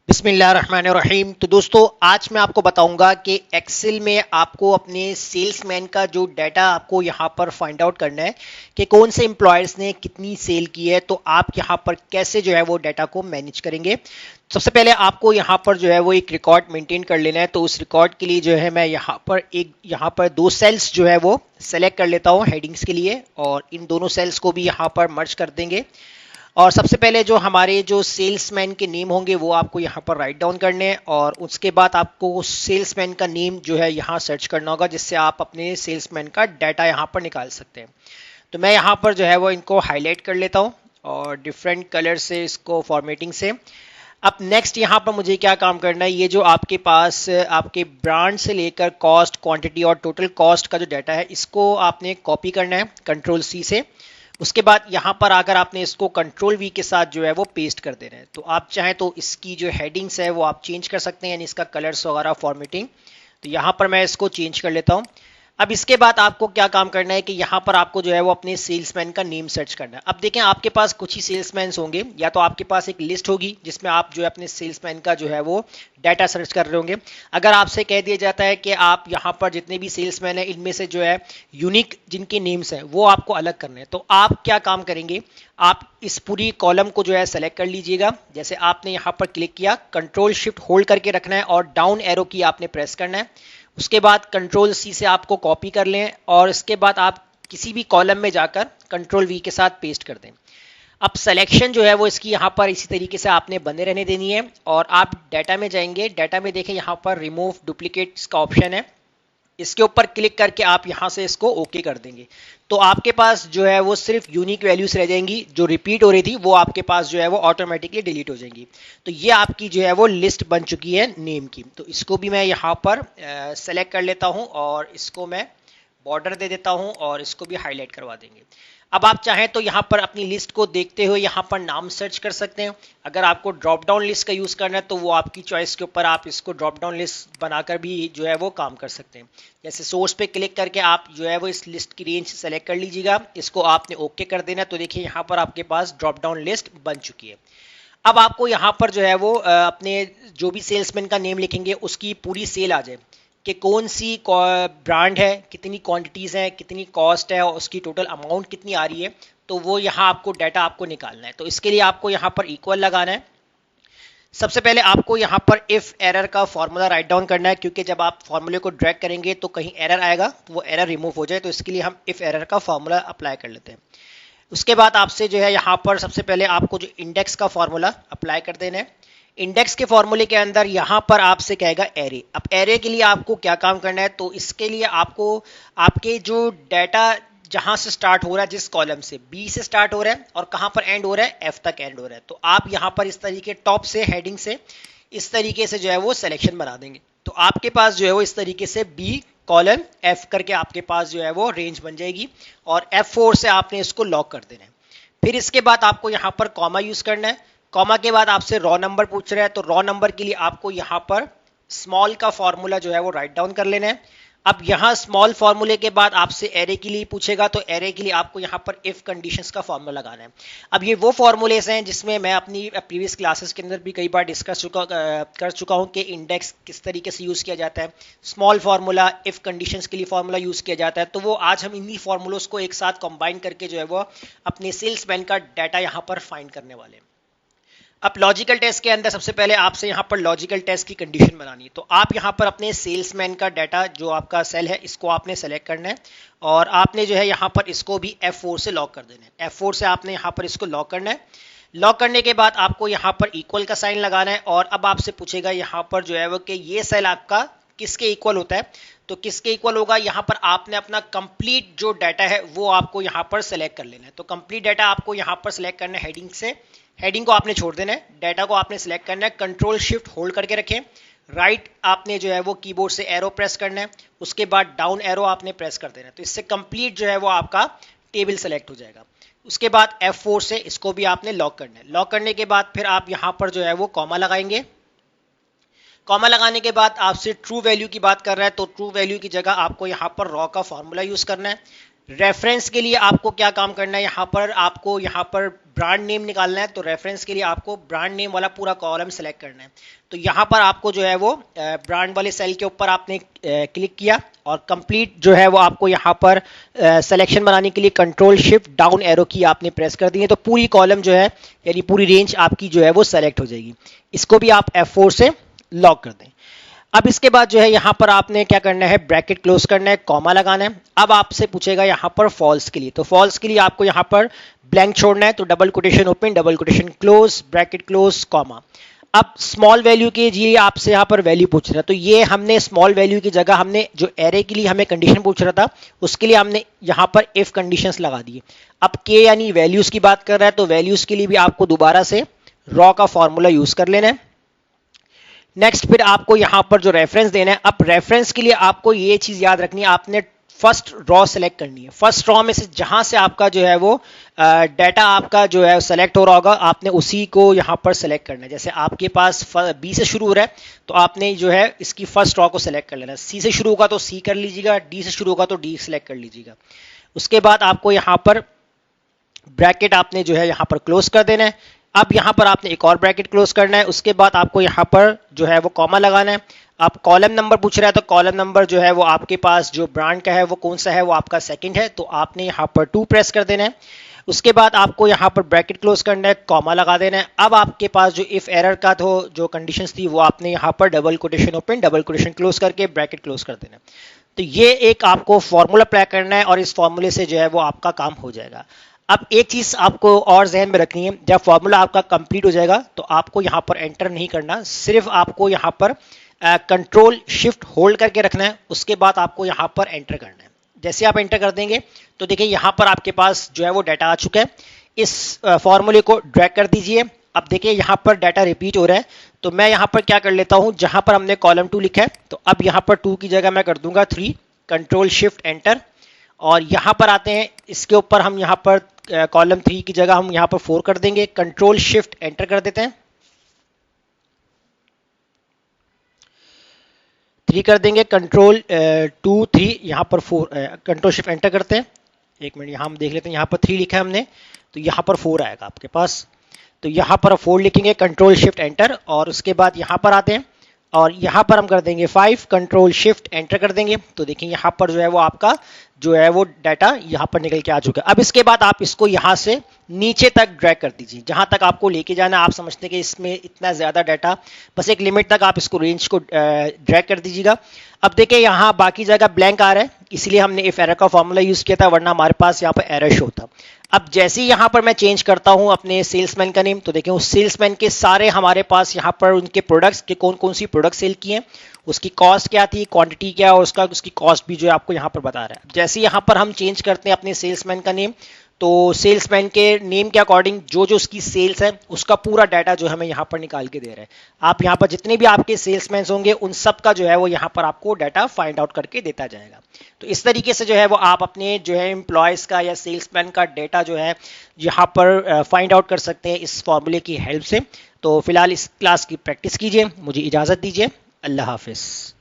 बिस्मिल्लाहिर्रहमानिर्रहीम। तो दोस्तों आज मैं आपको बताऊंगा कि एक्सेल में आपको अपने सेल्समैन का जो डाटा आपको यहाँ पर फाइंड आउट करना है कि कौन से एम्प्लॉयर्स ने कितनी सेल की है। तो आप यहाँ पर कैसे जो है वो डाटा को मैनेज करेंगे। सबसे पहले आपको यहाँ पर जो है वो एक रिकॉर्ड मेंटेन कर लेना है। तो उस रिकॉर्ड के लिए जो है मैं यहाँ पर दो सेल्स जो है वो सेलेक्ट कर लेता हूँ हेडिंग्स के लिए, और इन दोनों सेल्स को भी यहाँ पर मर्ज कर देंगे। और सबसे पहले जो हमारे जो सेल्समैन के नेम होंगे वो आपको यहाँ पर राइट डाउन करने हैं, और उसके बाद आपको सेल्समैन का नेम जो है यहाँ सर्च करना होगा, जिससे आप अपने सेल्समैन का डाटा यहाँ पर निकाल सकते हैं। तो मैं यहाँ पर जो है वो इनको हाईलाइट कर लेता हूँ और डिफरेंट कलर से इसको फॉर्मेटिंग से। अब नेक्स्ट यहाँ पर मुझे क्या काम करना है, ये जो आपके पास आपके ब्रांड से लेकर कॉस्ट, क्वांटिटी और टोटल कॉस्ट का जो डाटा है इसको आपने कॉपी करना है कंट्रोल सी से। उसके बाद यहाँ पर आकर आपने इसको कंट्रोल वी के साथ जो है वो पेस्ट कर देना है। तो आप चाहें तो इसकी जो हेडिंग्स है वो आप चेंज कर सकते हैं, यानी इसका कलर्स वगैरह फॉर्मेटिंग। तो यहाँ पर मैं इसको चेंज कर लेता हूँ। अब इसके बाद आपको क्या काम करना है कि यहाँ पर आपको जो है वो अपने सेल्समैन का नेम सर्च करना है। अब देखें आपके पास कुछ ही सेल्समैन होंगे, या तो आपके पास एक लिस्ट होगी जिसमें आप जो है अपने सेल्समैन का जो है वो डाटा सर्च कर रहे होंगे। अगर आपसे कह दिया जाता है कि आप यहाँ पर जितने भी सेल्समैन हैं इनमें से जो है यूनिक जिनके नेम्स हैं वो आपको अलग करने हैं, तो आप क्या काम करेंगे, आप इस पूरी कॉलम को जो है सेलेक्ट कर लीजिएगा। जैसे आपने यहाँ पर क्लिक किया, कंट्रोल शिफ्ट होल्ड करके रखना है और डाउन एरो की आपने प्रेस करना है। उसके बाद कंट्रोल सी से आपको कॉपी कर लें और इसके बाद आप किसी भी कॉलम में जाकर कंट्रोल वी के साथ पेस्ट कर दें। अब सिलेक्शन जो है वो इसकी यहाँ पर इसी तरीके से आपने बने रहने देनी है, और आप डाटा में जाएंगे, डाटा में देखें यहाँ पर रिमूव डुप्लीकेट्स का ऑप्शन है, इसके ऊपर क्लिक करके आप यहाँ से इसको ओके कर देंगे। तो आपके पास जो है वो सिर्फ यूनिक वैल्यूज रह जाएंगी, जो रिपीट हो रही थी वो आपके पास जो है वो ऑटोमेटिकली डिलीट हो जाएंगी। तो ये आपकी जो है वो लिस्ट बन चुकी है नेम की। तो इसको भी मैं यहाँ पर सेलेक्ट कर लेता हूँ और इसको मैं बॉर्डर दे देता हूँ और इसको भी हाईलाइट करवा देंगे। अब आप चाहें तो यहाँ पर अपनी लिस्ट को देखते हुए यहाँ पर नाम सर्च कर सकते हैं। अगर आपको ड्रॉप डाउन लिस्ट का यूज़ करना है तो वो आपकी चॉइस के ऊपर, आप इसको ड्रॉप डाउन लिस्ट बनाकर भी जो है वो काम कर सकते हैं। जैसे सोर्स पे क्लिक करके आप जो है वो इस लिस्ट की रेंज सेलेक्ट कर लीजिएगा, इसको आपने ओके कर देना। तो देखिए यहाँ पर आपके पास ड्रॉप डाउन लिस्ट बन चुकी है। अब आपको यहाँ पर जो है वो अपने जो भी सेल्समैन का नेम लिखेंगे उसकी पूरी सेल आ जाए कि कौन सी ब्रांड है, कितनी क्वांटिटीज़ हैं, कितनी कॉस्ट है और उसकी टोटल अमाउंट कितनी आ रही है। तो वो यहाँ आपको डाटा आपको निकालना है। तो इसके लिए आपको यहाँ पर इक्वल लगाना है। सबसे पहले आपको यहाँ पर इफ एरर का फॉर्मूला राइट डाउन करना है, क्योंकि जब आप फॉर्मूले को ड्रैग करेंगे तो कहीं एरर आएगा तो वो एरर रिमूव हो जाए। तो इसके लिए हम इफ एरर का फॉर्मूला अप्लाई कर लेते हैं। उसके बाद आपसे जो है यहाँ पर सबसे पहले आपको जो इंडेक्स का फॉर्मूला अप्लाई कर देना है। इंडेक्स के फॉर्मूले के अंदर यहाँ पर आपसे कहेगा एरे। अब एरे के लिए आपको क्या काम करना है, तो इसके लिए आपको आपके जो डाटा जहां से स्टार्ट हो रहा है, जिस कॉलम से बी से स्टार्ट हो रहा है और कहां पर एंड हो रहा है, एफ तक एंड हो रहा है, तो आप यहां पर इस तरीके टॉप से हेडिंग से इस तरीके से जो है वो सिलेक्शन बना देंगे। तो आपके पास जो है वो इस तरीके से बी कॉलन एफ करके आपके पास जो है वो रेंज बन जाएगी, और F4 से आपने इसको लॉक कर देना है। फिर इसके बाद आपको यहाँ पर कॉमा यूज करना है। कॉमा के बाद आपसे रॉ नंबर पूछ रहा है, तो रॉ नंबर के लिए आपको यहाँ पर स्मॉल का फॉर्मूला जो है वो राइट डाउन कर लेना है। अब यहाँ स्मॉल फॉर्मूले के बाद आपसे एरे के लिए पूछेगा, तो एरे के लिए आपको यहाँ पर इफ कंडीशंस का फॉर्मूला लगाना है। अब ये वो फॉर्मूलेस हैं जिसमें मैं अपनी प्रीवियस क्लासेस के अंदर भी कई बार डिस्कस कर चुका हूँ कि इंडेक्स किस तरीके से यूज़ किया जाता है, स्मॉल फार्मूला, इफ कंडीशंस के लिए फार्मूला यूज़ किया जाता है। तो वो आज हम इन्हीं फार्मूलोस को एक साथ कंबाइन करके जो है वो अपने सेल्समैन का डाटा यहाँ पर फाइंड करने वाले हैं। अब लॉजिकल टेस्ट के अंदर सबसे पहले आपसे यहाँ पर लॉजिकल टेस्ट की कंडीशन बनानी है। तो आप यहाँ पर अपने सेल्समैन का डाटा जो आपका सेल है इसको आपने सेलेक्ट करना है, और आपने जो है यहाँ पर इसको भी F4 से लॉक कर देना है। F4 से आपने यहाँ पर इसको लॉक करना है। लॉक करने के बाद आपको यहाँ पर इक्वल का साइन लगाना है, और अब आपसे पूछेगा यहाँ पर जो है वो कि ये सेल आपका किसके इक्वल होता है। तो किसके इक्वल होगा, यहाँ पर आपने अपना कंप्लीट जो डाटा है वो आपको यहाँ पर सेलेक्ट कर लेना है। तो कंप्लीट डाटा आपको यहाँ पर सेलेक्ट करना है हेडिंग से। हेडिंग को आपने छोड़ देना है, डाटा को आपने सेलेक्ट करना है, कंट्रोल शिफ्ट होल्ड करके रखें। राइट आपने जो है वो कीबोर्ड से एरो प्रेस करना है, उसके बाद डाउन एरो आपने प्रेस कर देना है। तो इससे कंप्लीट जो है वो आपका टेबल सेलेक्ट हो जाएगा। उसके बाद F4 से इसको भी आपने लॉक करना है। लॉक करने के बाद फिर आप यहाँ पर जो है वो कॉमा लगाएंगे। कॉमा लगाने के बाद आपसे ट्रू वैल्यू की बात कर रहा है, तो ट्रू वैल्यू की जगह आपको यहाँ पर रॉ का फॉर्मूला यूज करना है। रेफरेंस के लिए आपको क्या काम करना है, यहाँ पर आपको यहाँ पर ब्रांड नेम निकालना है। तो रेफरेंस के लिए आपको ब्रांड नेम वाला पूरा कॉलम सेलेक्ट करना है। तो यहाँ पर आपको जो है वो ब्रांड वाले सेल के ऊपर आपने क्लिक किया और कंप्लीट जो है वो आपको यहाँ पर सिलेक्शन बनाने के लिए कंट्रोल शिफ्ट डाउन एरो की आपने प्रेस कर दी है। तो पूरी कॉलम जो है यानी पूरी रेंज आपकी जो है वो सेलेक्ट हो जाएगी। इसको भी आप F4 से लॉक कर दें। अब इसके बाद जो है यहाँ पर आपने क्या करना है, ब्रैकेट क्लोज करना है, कॉमा लगाना है। अब आपसे पूछेगा यहाँ पर फॉल्स के लिए, तो फॉल्स के लिए आपको यहाँ पर ब्लैंक छोड़ना है। तो double quotation open, double quotation close, bracket close, comma. अब स्मॉल वैल्यू के जी आपसे यहाँ पर वैल्यू पूछ रहा है, तो ये हमने स्मॉल वैल्यू की जगह हमने जो एरे के लिए हमें कंडीशन पूछ रहा था उसके लिए हमने यहाँ पर इफ कंडीशंस लगा दी। अब के यानी वैल्यूज की बात कर रहा है, तो वैल्यूज के लिए भी आपको दोबारा से रॉ का फॉर्मूला यूज कर लेना है। नेक्स्ट फिर आपको यहां पर जो रेफरेंस देना है, अब रेफरेंस के लिए आपको ये चीज याद रखनी है, आपने फर्स्ट रॉ सेलेक्ट करनी है। फर्स्ट रॉ में से जहां से आपका जो है वो डाटा आपका जो है सेलेक्ट हो रहा होगा, आपने उसी को यहां पर सेलेक्ट करना है। जैसे आपके पास बी से शुरू हो रहा है तो आपने जो है इसकी फर्स्ट रॉ को सेलेक्ट कर लेना है। सी से शुरू होगा तो सी कर लीजिएगा, डी से शुरू होगा तो डी सेलेक्ट कर लीजिएगा। उसके बाद आपको यहां पर ब्रैकेट आपने जो है यहां पर क्लोज कर देना है। अब यहां पर आपने एक और ब्रैकेट क्लोज करना है। उसके बाद आपको यहां पर जो है वो कॉमा लगाना है। आप कॉलम नंबर पूछ रहा है, तो कॉलम नंबर जो है वो आपके पास जो ब्रांड का है वो कौन सा है, वो आपका सेकंड है, तो आपने यहां पर 2 प्रेस कर देना है। उसके बाद आपको यहां पर ब्रैकेट क्लोज करना है, कॉमा लगा देना है। अब आपके पास जो इफ एरर का तो जो कंडीशंस थी वो आपने यहां पर double quotation open, double quotation close करके ब्रैकेट क्लोज कर देना है। तो ये एक आपको फॉर्मूला अप्लाई करना है और इस फॉर्मूले से जो है वो आपका काम हो जाएगा। अब एक चीज आपको और जहन में रखनी है, जब फॉर्मूला आपका कंप्लीट हो जाएगा तो आपको यहां पर एंटर नहीं करना, सिर्फ आपको यहां पर कंट्रोल शिफ्ट होल्ड करके रखना है। उसके बाद आपको यहां पर एंटर करना है। जैसे आप एंटर कर देंगे तो देखिए यहां पर आपके पास जो है वो डाटा आ चुका है। इस फॉर्मूले को ड्रैग कर दीजिए। अब देखिए यहां पर डाटा रिपीट हो रहा है, तो मैं यहां पर क्या कर लेता हूं, जहां पर हमने कॉलम 2 लिखा है तो अब यहां पर 2 की जगह मैं कर दूंगा 3, कंट्रोल शिफ्ट एंटर। और यहां पर आते हैं, इसके ऊपर हम यहां पर कॉलम 3 की जगह हम यहां पर 4 कर देंगे, कंट्रोल शिफ्ट एंटर कर देते हैं, 3 कर देंगे, कंट्रोल 2 3 यहां पर 4 कंट्रोल शिफ्ट एंटर करते हैं। एक मिनट यहां हम देख लेते हैं, यहां पर 3 लिखा है हमने तो यहां पर 4 आएगा आपके पास। तो यहां पर 4 लिखेंगे, कंट्रोल शिफ्ट एंटर, और उसके बाद यहां पर आते हैं और यहां पर हम कर देंगे 5, कंट्रोल शिफ्ट एंटर कर देंगे। तो देखिए यहां पर जो है वो आपका जो है वो डाटा यहां पर निकल के आ चुका है। अब इसके बाद आप इसको यहां से नीचे तक ड्रैग कर दीजिए, जहां तक आपको लेके जाना। आप समझते हैं कि इसमें इतना ज्यादा डाटा, बस एक लिमिट तक आप इसको रेंज को ड्रैग कर दीजिएगा। अब देखिए यहाँ बाकी जगह ब्लैंक आ रहा है, इसलिए हमने इफ एरर का फॉर्मूला यूज किया था, वरना हमारे पास यहाँ पर एरर शो था। अब जैसे ही यहाँ पर मैं चेंज करता हूँ अपने सेल्समैन का नेम, तो देखें उस सेल्समैन के सारे हमारे पास यहाँ पर उनके प्रोडक्ट्स के कौन कौन सी प्रोडक्ट सेल किए हैं, उसकी कॉस्ट क्या थी, क्वांटिटी क्या, और उसकी कॉस्ट भी जो है आपको यहाँ पर बता रहा है। जैसे यहाँ पर हम चेंज करते हैं अपने सेल्समैन का नेम, तो सेल्समैन के नेम के अकॉर्डिंग जो जो उसकी सेल्स है उसका पूरा डाटा जो हमें यहाँ पर निकाल के दे रहा है। आप यहाँ पर जितने भी आपके सेल्समैन होंगे उन सब का जो है वो यहाँ पर आपको डाटा फाइंड आउट करके देता जाएगा। तो इस तरीके से जो है वो आप अपने जो है एम्प्लॉयज का या सेल्समैन का डाटा जो है यहाँ पर फाइंड आउट कर सकते हैं इस फॉर्मूले की हेल्प से। तो फिलहाल इस क्लास की प्रैक्टिस कीजिए, मुझे इजाज़त दीजिए, अल्लाह हाफिज़।